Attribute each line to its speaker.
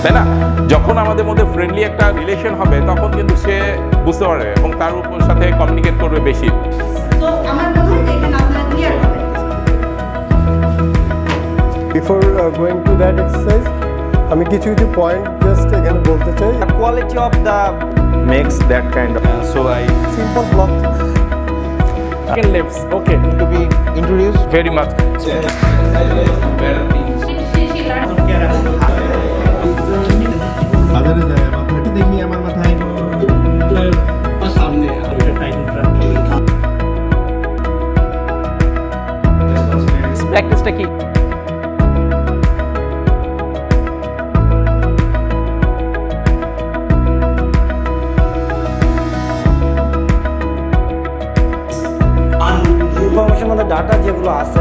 Speaker 1: তাই না? যখন আমাদের মধ্যে ফ্রেন্ডলি একটা রিলেশন হবে তখন কিন্তু সে বুঝতে পারবে এবং তার উপর সাথে কমিউনিকেট করবে বেশি।
Speaker 2: তো আমার মনে হয় যে এখানে আপনারা ক্লিয়ার হবে।
Speaker 3: Before going to that exercise, আমি কিছু পয়েন্ট জাস্ট এখানে বলতে চাই।
Speaker 4: The quality of the makes that kind of so I
Speaker 3: Simple block.
Speaker 1: Lips, okay,
Speaker 4: to be introduced
Speaker 1: very much.
Speaker 5: বাজারে যায় মাথাটা দেখি আমার মাথায় সামনে
Speaker 1: প্র্যাকটিসটা কি?
Speaker 4: ইনফরমেশন মানে ডাটা যেগুলো আছে